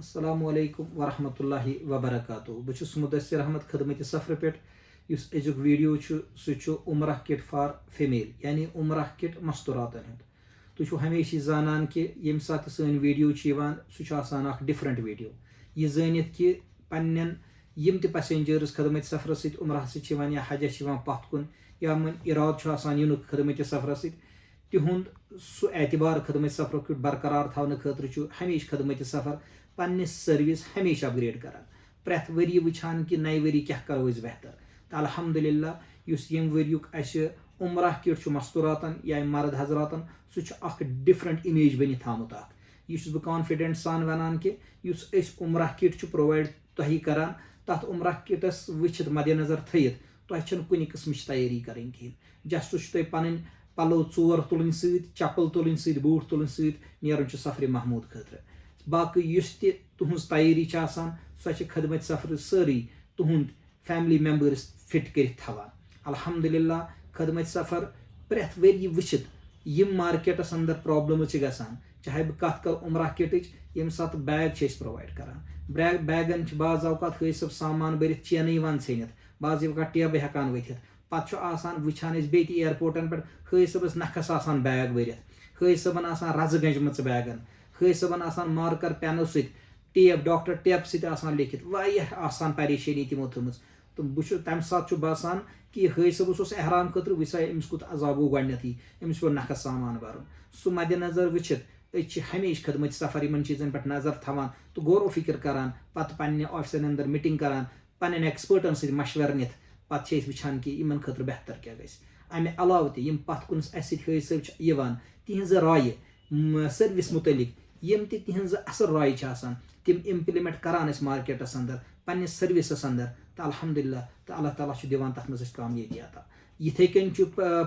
Assalamu alaikum wa rahmatullahi wa barakatuh. Bus Mudasir Ahmad Khidmati Safar pet yus ejuk video su Umrah Kit for female yani Umrah Kit masturatan hund. Tu chu hamishi zanan ki yem sat san video chivan su chu asan ak different video. Ye zanit ki pannen yim te passengers Khidmati Safar sit Umrah sit chivan ya Hajj chivan patkun ya man irad chu asan yunuk Khidmati Safar sit tihund su एतबार खदमत सफर को बरकरार थाने खतर हमेशा खदमत सफर पन्ने service हमेशा upgrade करान प्रेथ worry वुचान कि नई वरी क्या करो बेहतर तो अल्हम्दुलिल्लाह युस यम वरियुक उमराह किट मस्तूरातन या मर्द हजरातन सह डिफरेंट इमेज बन थामुत यह बह कॉन्फिडेंट सान वनान कि उमराह किट प्रोवाइड तुह करान तथ उमराह किटस वुचित मद्देनजर थयित तुम कुन किस्म तैयारी करें कहें जस्ट तुम पन पलो 4 तुलन चप्पल तुलन बूट तुलन नीरन सफर महमूद खतर बाकी तुहज तैयारी सह खदमत सफर सारी तुंद फैमिली मेम्बर्स फिट कर अल्हम्दुलिल्लाह खदमत सफर प्रेथ वरी वुचित यम मार्केटस अंदर प्रॉब्लम गसान चाहे बह कत कर उमराह किट यम सात बैग प्रोवाइड करान बैगन बाज अवकात सब सामान भरित चेन वन थ बाज अवकात टेब हेकान वथित पत् वुचान बे एयरपोर्टन पे हय सबस नखस आसान बैग भरित हय सबन आसान रज गंजम बैगन हय सबन आसान मार्कर पेनो टेप डॉक्टर टेप सत लिखित वाह आसान परेशानी तमो थम तो बह तम सात बसान कि हय सबस एहराम खतर वसा अमिस कुत अजाब गो गथी अमिस पे नखस सामान भरन सह मद्देनजर वुचित हमेशा खदमत सफर इन चीजन पे नजर थवान तो गौर फिक्र करान पत् पन्ने ऑफिसन अंदर मीटिंग करान पन्न एक्सपर्टन सत मशवर नित पे वुचान कि इन खतर बेहतर क्या अमे अलाव तम पत् कुन हय सब तिहज राय सर्विस मुतलिक यम तिहज असल राय तम इम्प्लीमेंट करान मार्केटस अंदर पन्ने सर्विसस अंदर तो अल्हम्दुलिल्लाह तो अल्लाह ताला दिवान तथ मज कामयाबी अता यिथे कन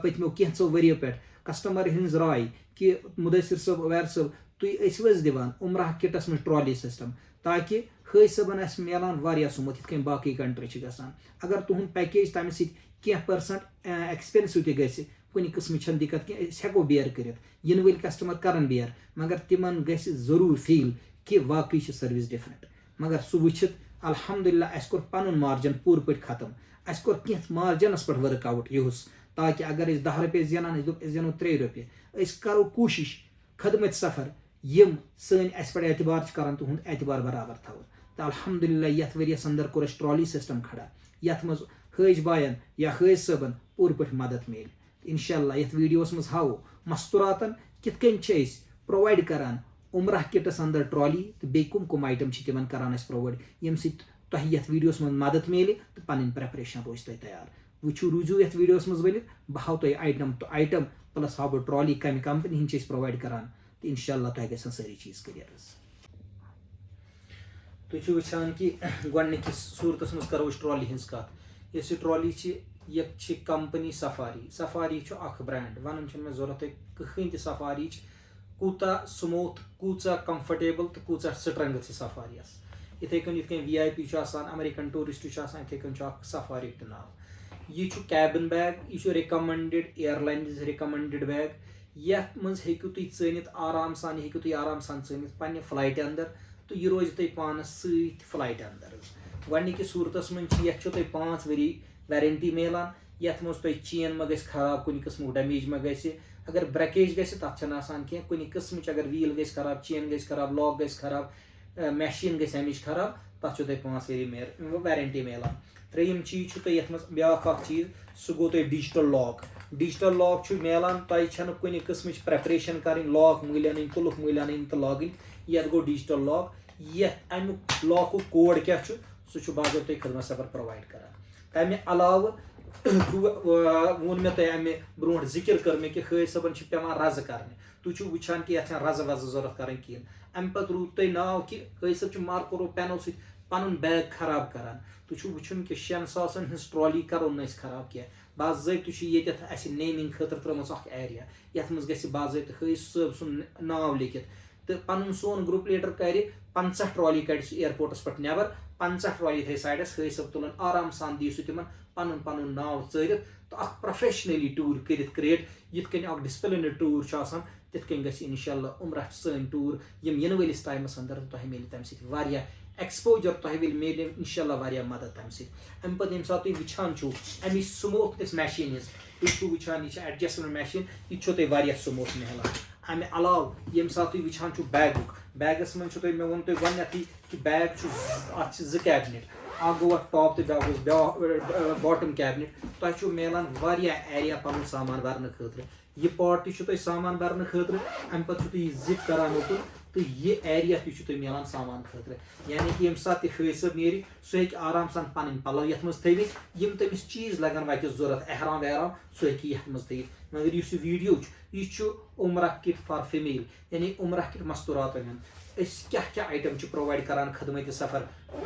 पत्मो कैंसो वरियो पे कस्टमर हिंज राय कि मुदसिर सब वैर सब तुज दिवान उमराह किटस में ट्रॉली सिस्टम ताकि हय सबन मिलान वारिया सुमुत यिथ कन बाकी कंट्री गसान अगर तुहद पैकेज तम %% एक्सपेंसिव तह गि कुन किस्म दिक्कत कि हेको बेयर कर इन वल कस्टमर करन बेयर मगर तिमन जरूर फील कि वाकई सर्विस डिफरेंट मगर सह वुचित अल्हम्दुलिल्लाह अस कोर पनुन मार्जिन पूर पे खत्म अस कोर कैंथ मार्जिनस पे वर्कआउट युस ताकि अगर 10 रुपये जेनान जेनो 3 रुपये अस करो कोशिश खदमत सफर यम सन अस पे एतबार करान तुहद एतबार बराबर थो तो अल्हम्दुलिल्लाह यथ वरियस अंदर कोर ट्रॉली सिस्टम खड़ा यथ मज हज बायन या हज सबन पूर पे मदद मिल इंशाअल्लाह यथ वीडियोस मज हावो मस्तूरातन कित कन प्रोवाइड करान उमराह किटस अंदर ट्रॉली तो बे कुम आइटम तिमन करान प्रोवाइड यम सह यथ वीडियोस मज मदद मिले तो पन प्रेपरेशन रोज तुम तैयार वुचू रूजू यथ वीडियोस मज बन बह हाव तुम आइटम तो आइटम प्लस हाव बह ट्रॉली कम कंपनी हिंद प्रोवाइड करान तो इंशाअल्लाह तुम गसन सारी चीज क्लियर तुम वुचान कि गोडनिकिस सूरतस मज करो ट्रॉली हिंज कत यह ट्रॉली यह कंपनी सफारी ब्रांड वन मे जरूरत कहीं सफारी कूता स्मूथ कूचा कंफर्टेबल तो कूचा स्ट्रेंथ सफारी इथे कन VIP अमेरिकन टूरिस्ट इथे कन सफारी नाव यह कैबिन बैग यह रिकमेंडेड एयरलाइन रिकमेंडेड बैग यथ मज हेकु तुम चनित आराम सान हेकु तुम आराम सान चनित पन्ने फ्लाइट अंदर तो यह रोज तुम पानस फ्लाइट अंदर गोडनिकिस सूरतस मज यह तुम 5 वरी वारंटी मिलान यथ मज तुम चेन मा गस खराब कुन किस्म डैमेज मा गस अगर ब्रेकेज गस तथ कह कुन किस्म अगर व्हील गस खराब चेन गस खराब लॉक गस खराब मशीन गस अमिच खराब तथ तुम 5 वरी वारंटी मिलान त्रेयम चीज तुम ये ब्या चीज सह गो तुम डिजिटल लॉक मिलान तुम कुन किस्म प्रेपरेशन कर लॉक मूल अन तुलुक मूल अन तो लागन ये गो डिजिटल लॉक ये अमुक लॉक कोड क्या सह बाज़ाब्ते खदमत सफर प्रोवाइड करान तमें अलाव वोन मे तुम अमे ब्रोह जिक्र कर मे कि हय सबन पेवान रज कर तुम वुचान कि ये रज वज जरूरत कर कहें अमे पे रूद तुम नाव कि हय सब मार्करो पेनो सत पन बैग खराब करान तुम वुचन कि 6 सासन हज ट्रॉली करो न खराब कह बाज़ाब्ते ये नेमिंग खतर त्रम एरिया ये मज ग बाज़ाब्ते हय सब सुन नाव लिखित तो पन सोन ग्रुप लीडर कर 50 ट्रॉली कड़ एयरपोर्टस पे नबर 50 ट्रॉली थे साइडस हय सब तुलन आराम सान दी तिमन पन पन नाव चरित तो प्रोफेशनली टूर कर क्रिएट यिथ कन डिसिप्लिनड टूर تِتھ کٔنۍ گژھِ اِنشاءاللہ عمرہ سٲنۍ ٹوٗر یِم یِنہٕ وٲلِس ٹایمَس اَندر تۄہہِ میلہِ تَمہِ سۭتۍ واریاہ ایٚکسپوجر تۄہہِ میلہِ اِنشاءاللہ واریاہ مدد تَمہِ سۭتۍ. اَمہِ پَتہٕ ییٚمہِ ساتہٕ تُہۍ وٕچھان چھُو اَمِچ سموتھنٮ۪س میشیٖن ہِنٛز تُہۍ چھُو وٕچھان یہِ چھِ ایڈجسٹمنٹ میشیٖن یہِ تہِ چھو تۄہہِ واریاہ سموتھ میلان. اَمہِ علاوٕ ییٚمہِ ساتہٕ تُہۍ وٕچھان چھُو بیگُک بیگَس منٛز چھُ تۄہہِ مےٚ ووٚن تۄہہِ گۄڈنٮ۪تھٕے کہِ بیگ چھُ اَتھ چھِ 2 کیبنِٹ اکھ گوٚو اَتھ ٹاپ تہٕ بیٛاکھ گوٚس باٹم کیبنِٹ. تۄہہِ چھُو میلان واریاہ ایریا پَنُن سامان بَرنہٕ خٲطرٕ. یہِ پاٹ تہِ چھُ تۄہہِ سامان بَرنہٕ خٲطرٕ. اَمہِ پَتہٕ چھُو تُہۍ یہِ زِپ کران اوپُن تہٕ یہِ ایریا تہِ چھُ تۄہہِ میلان سامان خٲطرٕ. یعنی کہِ ییٚمہِ ساتہٕ تہِ حٲج صٲب نیرِ سُہ ہیٚکہِ آرام سان پَنٕنۍ پَلو یَتھ منٛز تھٲوِتھ یِم تٔمِس چیٖز لگن وَتہِ ضوٚرتھ احرام وحرام سُہ ہیٚکہِ یَتھ منٛز تھٲوِتھ. مگر یُس یہِ ویٖڈیو چھُ یہِ چھُ عمرہ کِٹ فار فیمیل یعنی عمرہ کِٹ مستوٗراتن ہُنٛد. أسۍ کیٛاہ کیٛاہ آیٹم چھِ پرووایڈ کران خدمتِ سفر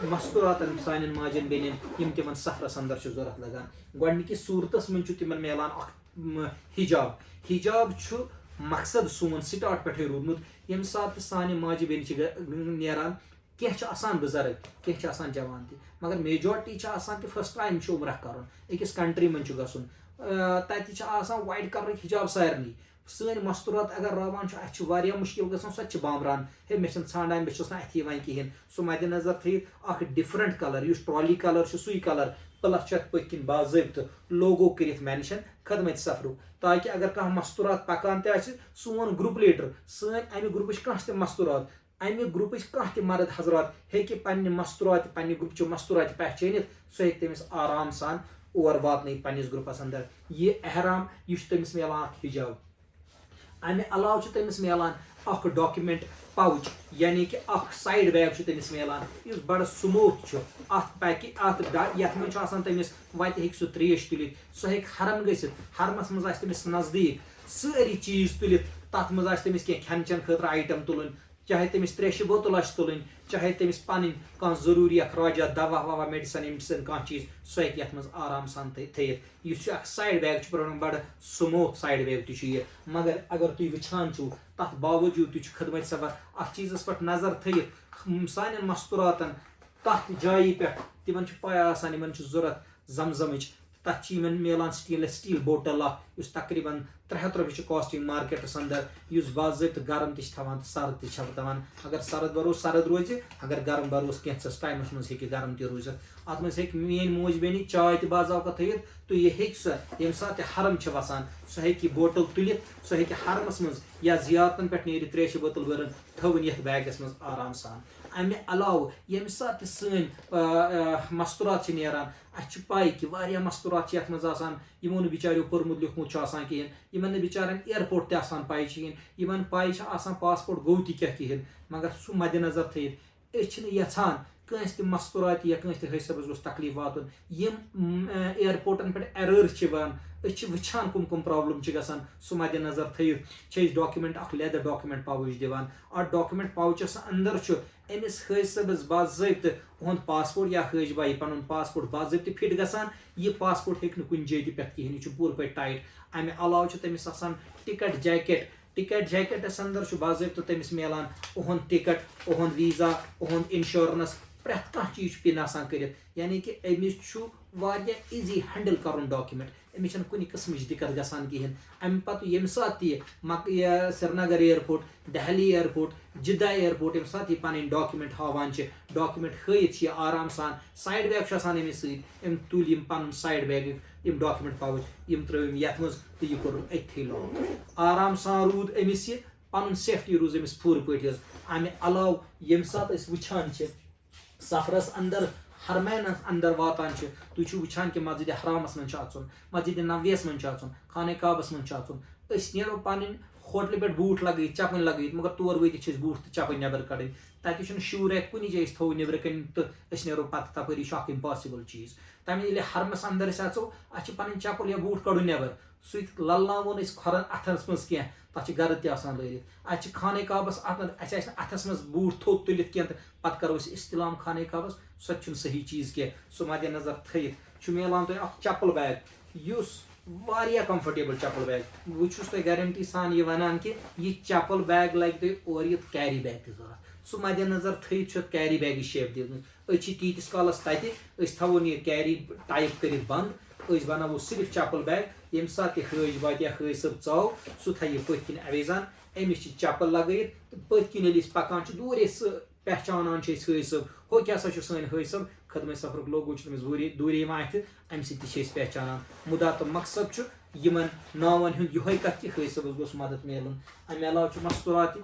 مستوٗراتن سانٮ۪ن ماجٮ۪ن بیٚنٮ۪ن یِم تِمن سفرس اندر چھِ ضوٚرتھ لگان. گۄڈٕنِکِس صوٗرتس منٛز چھُ تِمن میلان اکھ حِجاب. حِجاب چھُ مقصد سون سٹاٹ پٮ۪ٹھٕے روٗدمُت. ییٚمہِ ساتہٕ تہِ سانہِ ماجہِ بیٚنہِ چھِ نیران کینٛہہ چھِ آسان بُزرگ کینٛہہ چھِ آسان جوان تہِ مگر میجارٹی چھِ آسان کہِ فٔسٹ ٹایم چھُ عمرہ کرُن أکِس کنٹری منٛز چھُ گژھُن تَتہِ چھِ آسان وایٹ کلرٕکۍ حِجاب سارنٕے. سٲنۍ مستوٗرات اگر راوان چھُ اَسہِ چھُ واریاہ مُشکِل گژھان سۄ تہِ چھِ بامبران ہے مےٚ چھِنہٕ ژھانڈان مےٚ چھُس نہٕ اَتھِ یِوان کِہینۍ. سُہ مدِ نظر تھٲیِتھ اکھ ڈِفرنٹ کلر یُس ٹرالی کلر چھُ سُے کلر پلس چھُ اَتھ پٔتۍ کِنۍ باضٲبطہٕ لوگو کٔرِتھ مینشن خدمتِ سفرُک تاکہِ اگر کانٛہہ مستوٗرات پکان تہِ آسہِ سون گروپ لیڈر سٲنۍ اَمہِ گروپٕچ کانٛہہ تہِ مستوٗرات اَمہِ گروپٕچ کانٛہہ تہِ مرد حضرات ہیٚکہِ پننہِ مستوٗرات پننہِ گروپچہِ مستوٗرات پہچٲنِتھ سُہ ہیٚکہِ تٔمِس آرام سان اور واتنٲیِتھ پننِس گروپس اندر. یہِ احرام یہِ چھُ تٔمِس میلان اکھ حِجاب. اَمہِ علاوٕ چھُ تٔمِس میلان اکھ ڈاکیومینٹ پاوُچ یعنی کہِ اکھ سایڈ بیگ چھُ تٔمِس میلان یُس بڑٕ سموٗتھ چھُ. اَتھ پیکہِ اَتھ یَتھ منٛز چھُ آسان تٔمِس وَتہِ ہیٚکہِ سُہ تریش تُلِتھ سُہ ہیٚکہِ حرم گٔژھِتھ حرمس منٛز آسہِ تٔمِس نزدیٖک سٲری چیٖز تُلِتھ. تَتھ منٛز آسہِ تٔمِس کینٛہہ کھٮ۪ن چٮ۪ن خٲطرٕ آیٹم تُلٕنۍ چاہے تٔمِس تریشہِ بوتل آسہِ تُلٕنۍ چاہے تٔمِس پنٕنۍ کانٛہہ ضروٗری اخراجات دوا ووا میڈِسن ویڈِسن کانٛہہ چیٖز سُہ ہیٚکہِ یَتھ منٛز آرام سان تھٲیِتھ. یُس یہِ اکھ سایڈ بیگ چھُ بَنان بڑٕ سموٗتھ سایڈ بیگ تہِ چھُ یہِ. مگر اگر تُہۍ وٕچھان چھُو تَتھ باوجوٗد تہِ چھُ خدمتِ سفر اَتھ چیٖزس پٮ۪ٹھ نظر تھٲیِتھ سانٮ۪ن مستوٗراتن تَتھ جایہِ پٮ۪ٹھ تِمن چھُ پاے آسان یِمن چھُ ضوٚرتھ زمزمٕچ تَتھ چھِ یِمن میلان سٹیٖنلٮ۪س سٹیٖل بوٹل اکھ یُس تقریٖبن 300 رۄپیہِ چھُ کاسٹنگ مارکیٹس اندر یُس باضٲبطہٕ گرم تہِ چھِ تھاوان تہٕ سرد تہِ چھِ تھاوان. اگر سرد بروس سرد روزِ اگر گرم بروس کینٛژھس ٹایمس منٛز ہیٚکہِ گرم تہِ روٗزِتھ. اَتھ منٛز ہیٚکہِ میٲنۍ موج بیٚنہِ چاے تہِ باضابطہٕ تھٲیِتھ تہٕ یہِ ہیٚکہِ سۄ ییٚمہِ ساتہٕ تہِ حرم چھِ وسان سۄ ہیٚکہِ یہِ بوٹل تُلِتھ سۄ ہیٚکہِ حرمس منٛز یا زیارتن پٮ۪ٹھ نیرِ تریشہِ بوتل بٔرٕن تھٲوٕنۍ یَتھ بیگس منٛز آرام سان. اَمہِ علاوٕ ییٚمہِ ساتہٕ تہِ سٲنۍ مستوٗرات چھِ نیران اَسہِ چھِ پاے کہِ واریاہ مستوٗرات چھِ یَتھ منٛز آسان یِمو نہٕ بِچاریو پوٚرمُت لیوٗکھمُت چھُ آسان کِہینۍ یِمن نہٕ بِچارٮ۪ن اِیرپورٹ تہِ آسان پاے چھِ کِہینۍ یِمن پاے چھِ آسان پاسپورٹ گوٚو تہِ کیٛاہ کِہینۍ مگر سُہ مدِ نظر تھٲیِتھ أسۍ چھِنہٕ یژھان کٲنٛسہِ تہِ مستوٗراتہِ یا کٲنٛسہِ تہِ حٲج صٲبس گوٚژھ تکلیٖف واتُن. یِم اِیرپورٹن پٮ۪ٹھ ایرٲرٕس چھِ یِوان أسۍ چھِ وٕچھان کٕم کٕم پرابلم چھِ گژھان سُہ مدِ نظر تھٲیِتھ چھِ أسۍ ڈاکیومینٹ اکھ لیدر ڈاکیومینٹ پاوُچ دِوان. اَتھ ڈاکیومینٹ پاوچس اندر چھُ أمِس حٲج صٲبس باضٲبطہٕ اُہُنٛد پاسپورٹ یا حٲج بایی پنُن پاسپورٹ باضٲبطہٕ فِٹ گژھان. یہِ پاسپورٹ ہیٚکہِ نہٕ کُنہِ جایہِ تہِ پٮ۪تھ کِہینۍ یہِ چھُ پوٗرٕ پٲٹھۍ ٹایٹ. اَمہِ علاوٕ چھُ تٔمِس آسان ٹِکٹ جیکٹ ٹِکٹ جیکٹس اندر چھُ باضٲبطہٕ تٔمِس میلان اُہُنٛد ٹِکٹ اُہُنٛد ویٖزا اُہُنٛد انشورنس پرٛٮ۪تھ کانٛہہ چیٖز چھُ پِن آسان کٔرِتھ یعنی کہِ أمِس چھُ واریاہ ایٖزی ہینڈل کرُن ڈاکیومینٹ أمِس چھنہٕ کُنہِ قٕسمٕچ دِکت گژھان کِہینۍ. اَمہِ پتہٕ ییٚمہِ ساتہٕ تہِ یہِ Srinagar airport Delhi airport Jeddah airport ییٚمہِ ساتہٕ یہِ پنٕنۍ ڈاکیومینٹ ہاوان چھِ ڈاکیومینٹ ہٲیِتھ چھِ یہِ آرام سان سایڈ بیگ چھُ آسان أمِس سۭتۍ أمۍ تُلۍ یِم پنُن سایڈ بیگٕکۍ یِم ڈاکیومینٹ پاوُچ یِم ترٲوِم یَتھ منٛز تہٕ یہِ کوٚرُن أتھی لاک آرام سان روٗد أمِس یہِ پنُن سیفٹی روٗز أمِس پوٗرٕ پٲٹھۍ حظ. اَمہِ علاوٕ ییٚمہِ ساتہٕ أسۍ وٕچھان چھِ سفرس اندر حرمینس اندر واتان چھِ تُہۍ چھِو وٕچھان کہِ مسجدِ حرامس منٛز چھُ اژُن مسجدِ نبویَس منٛز چھُ اژُن خانہ کعبس منٛز چھُ اژُن. أسۍ نیرو پنٕنۍ ہوٹلہِ پٮ۪ٹھ بوٗٹھ لگٲیِتھ چپٕنۍ لگٲیِتھ مگر تور وٲتِتھ چھِ أسۍ بوٗٹھ تہٕ چپٕنۍ نٮ۪بر کڑٕنۍ تَتہِ چھُنہٕ شوٗر ہیٚکہِ کُنہِ جایہِ أسۍ تھوو نٮ۪برٕ کَنۍ تہٕ أسۍ نیرو پتہٕ تپٲری یہِ چھُ اکھ اِمپاسِبٕل چیٖز. تَمہِ ییٚلہِ حرمس اندر أسۍ اژو اَسہِ چھِ پنٕنۍ چپل یا بوٗٹھ کڑُن نٮ۪بر سُہ للناوون أسۍ کھۄرن اتھس منٛز کینٛہہ تتھ چھِ گرد تہِ آسان لٲرِتھ. اَسہِ چھِ خانہ کعبس اَسہِ آسہِ نہٕ اتھس منٛز بوٗٹھ تھوٚد تُلِتھ کینٛہہ تہٕ پتہٕ کرو أسۍ استعلام خانہ کعبس سۄ تہِ چھُنہٕ صحیح چیٖز کینٛہہ سُہ مدِ نظر تھٲیِتھ چھُ میلان تۄہہِ اکھ چپل بیگ یُس واریاہ کمفٲٹیبٕل چپل بیگ. بہٕ چھُس تۄہہِ گارنٹی سان یہِ ونان کہِ یہِ چپل بیگ لگہِ تۄہہِ اورٕ یِتھ کیری بیگ تہِ ضوٚرتھ سُہ مدِ نظر تھٲیِتھ چھُ کیری بیگٕچ شیپ دِژمٕژ. أسۍ چھِ تیٖتِس کالس تتہِ أسۍ تھاوون یہِ کیری ٹایپ کٔرِتھ بنٛد أسۍ بناوو صرف چپل بیگ ییٚمہِ ساتہٕ تہِ حٲج واتہِ یا حٲج صٲب ژاو سُہ تھایہِ پٔتھۍ کِنۍ اویزان अमिस चप्पल लगत तो पत किन पकान दूर पहचानान हज सब हो क्या सन हज सब खिदमत सफर लोगो तमिस दूर अथ अमि सह पहचानान मुदा तो मकसद यमन नावन हुंद यह कथ कि हज सबस गोस मदद मिलन अमे अलाव मस्तूरात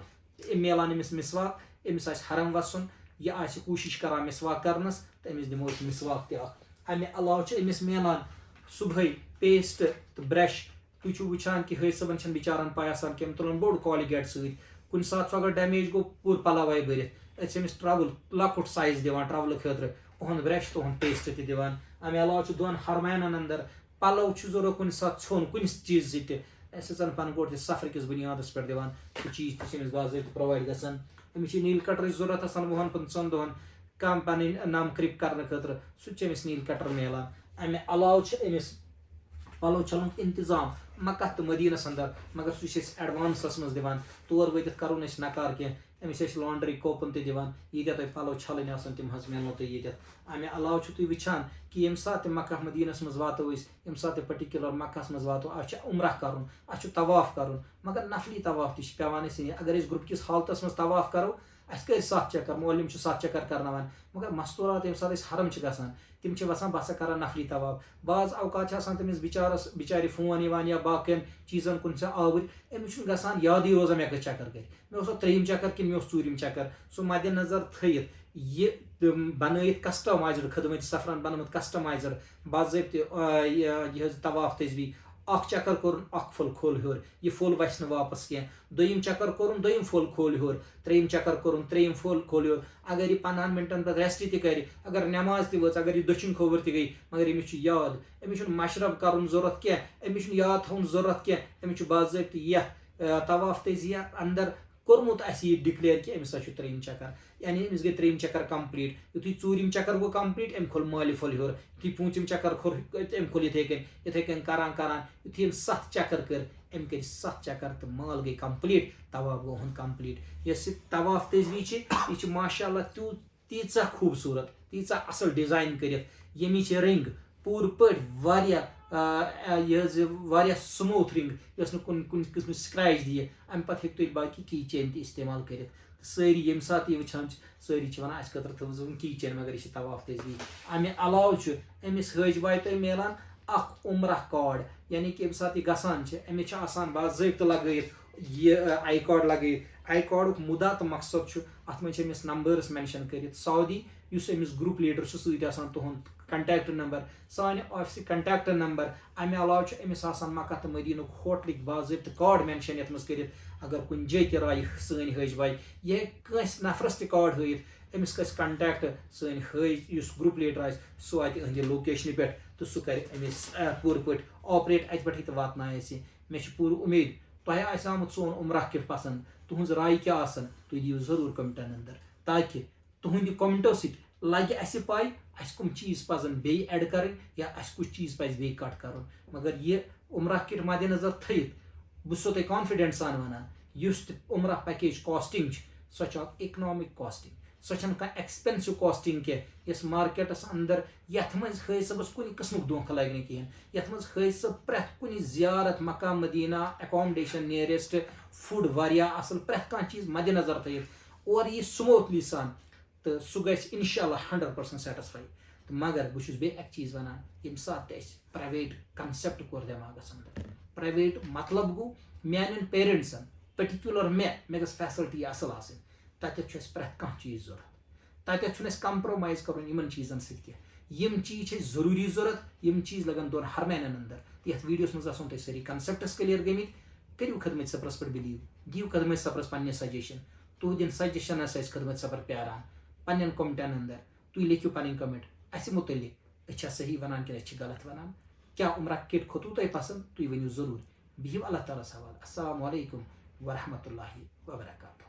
मिलान अमिस मिसवाक अमिस हरम वसन यह कोशिश करान मिसवाक करनस तो अमिस दिमो मिसवाक तक अमे अलाव अमिस मिलान सुबह पेस्ट तो ब्रश तुम वुचान कि हज सबन बिचारन पाय आसान कि तुलन बोड़ कॉलगेट सुन सात अगर डैमेज गो पूर पलवाई भरत अमिस ट्रवल लकुट साइज दिवान ट्रवल खतर ओहन ब्रश तो पेस्ट दिवान अमे अलाव दोन हरमानन अंदर पलव जरूरत कुन सात छोन कुन चीज सह पन गोट सफर किस बुनियादस पे दिवान सह चीज तमिस बाज़ाब्त प्रोवाइड गसान अमिस नील कटर जरूरत आसान वुहन 15 दोहन कम पन नम क्रिप करने खतर सह नील कटर मिलान अमे अलाव अमिस पलव छलन इंतजाम मक्का तो मदीनस अंदर मगर सह एडवांसस मज दिवान तौर वत करो नकार कह अमिस लॉन्ड्री कोपन दिवान यीत तुम पलव छलन तम मिलो तुम ये अमे अलाव तुम वुचान कि ये सात मक्का मदीनस मज वातो ये सात पर्टिकुलर मक्का मज वातो उम्रह कर तवाफ कर मगर नफली तवाफ तह पेवान अगर ग्रुप किस हालतस मज तवाफ करो अस कर 7 चक्कर मोलम 7 चक्कर करनावान मगर मस्तूरात ये सात हरम गसान तिम वसान बह कर नफली तवाफ बाज अवकात तमिस बिचार फोन या बाकन चीजन कुन आवर अमिस गसान याद रोजान मे गई चक्कर कर मे 3 चक्कर कि मे 4 चक्कर सो मद्दे नजर थयित ये बनत कस्टमाइज्ड खिदमत सफरन बनमुत कस्टमाइज्ड बाज़ाब्त तवाफ तजवी अख चक्कर कोर फुल खोल हर यह फुल वस वापस कह दोम चक्कर कोर दोम फुल खोल हर त्रेम चक्कर कोर त्रेम फुल खोल हर अगर यह 15 मिनटन पे रेस्ट कर अगर नमाज तच अगर यह दक्षिण खोवर तई मगर अमिस याद अमिस मशरब कर जरूरत कह अमिस याद थवन जरूरत कह अमिस बाज़ाब्त यह तवाफ तजिया अंदर कोर्मुत यह डिक्लेयर कि अमिस 3 चक्कर यानी अमिस गई 3 चक्कर कंप्लीट युथी 4 चक्कर गो कंप्लीट अम खोल माली फुल हर युथी 5 चक्कर खोल अम खोल इथे कन करान करान युथी 7 चक्कर कर अम कर 7 चक्कर तो माल गई कंप्लीट तवाफ गो हन कंप्लीट यह तवाफ तजवी यह माशाअल्लाह तीचा खूबसूरत तीचा असल डिजाइन कर यमी रिंग पूर पे वारिया स्मूथ रिंग यस कुन कुन किस्म स्क्रैच दिए अम पे हेक तुम बाकी की चेन इस्तेमाल कर सारी ये सात यह वुचान सारी वन अस खतर थो की चेन मगर यह तवाफ तजवी अमे अलाव अमिस हज बाय तुम मिलान उम्रह कार्ड यानी कि सात यह गसान अमिस बाज़ाब्त लगत यह आई कार्ड लगत आई कार्ड मुदा तो मकसद अत अमिस नंबर्स मेंशन कर सऊदी अमिस ग्रुप लीडर सत तुहद कंटैक्ट नंबर सान ऑफिस कंटैक्ट नंबर अमे अलाव अमिस मक्का तो मदीन होटल बाज़ाब्त कार्ड मेंशन ये मज कर अगर कुन जै राय सन हज बाई यह कंस नफरस कार्ड हत अमिस गस कंटैक्ट सन हज ग्रुप लीडर आ सह वात अहद लोकेशन पे तो सह कर अमिस पूर पे ऑपरेट अत पे वातना मे पूर उम्मीद तुह आमुत सोन उम्रह किट पसंद तुहज राय क्या तुम दिव जरूर कमेंटन अंदर ताकि तुहद कमेंटो सत लगे अस पाई अस कम चीज पजन बे ऐड कर या अस कुछ चीज पज बे कट कर मगर यह उम्रह किट मद्देनजर थयित बस तुम कॉन्फिडेंट सान वन उम्रह पैकेज कॉस्टिंग सह इकनॉमिक कॉस्टिंग सह कह एक्सपेंसिव कॉस्टिंग कह इस मार्केटस अंदर यथ मज हज सबस कुन किस्म धोख लगने कहें यथ मज हज सब प्रेथ कुन जियारत Mecca Medina accommodation nearest food वारिया असल प्रेथ कह चीज मद्देनजर थयित और यह स्मूथली सान तो सह गि इंशाल्लाह 100% सेटिस्फाई तो मगर बहुत बे चीज वन ये सात प्राइवेट कंसेप्ट कोर दिमागस अंदर प्राइवेट मतलब गो मान पेरेंट्सन पर्टिकुलर मे गस फैसिलिटी असल तथ्य प्रेथ कह चीज जरूरत तथ्य कंप्रोमाइज कर चीजन सम चीज जरूरी जरूरत यम चीज लगन दोन हरमैन अंदर तो ये वीडियोस मज तुम सारी कंसेप्टस क्लियर गमित करू खिदमत सफरस पे बिलीव दिव खिदमत सफरस पे सजेशन तुहदिन सजेशन खिदमत सफर प्यारान पन्न कमेंटन अंदर तुम लिखियो पन कमेंट अस मुतलिक सही वन कि गलत वन क्या उम्रह किट खोतु तुम पसंद तुम वनु जरूर बिहिव अल्लाह ताला सवाल अस्सलामु अलैकुम वरहमतुल्लाहि वबरकातुहू।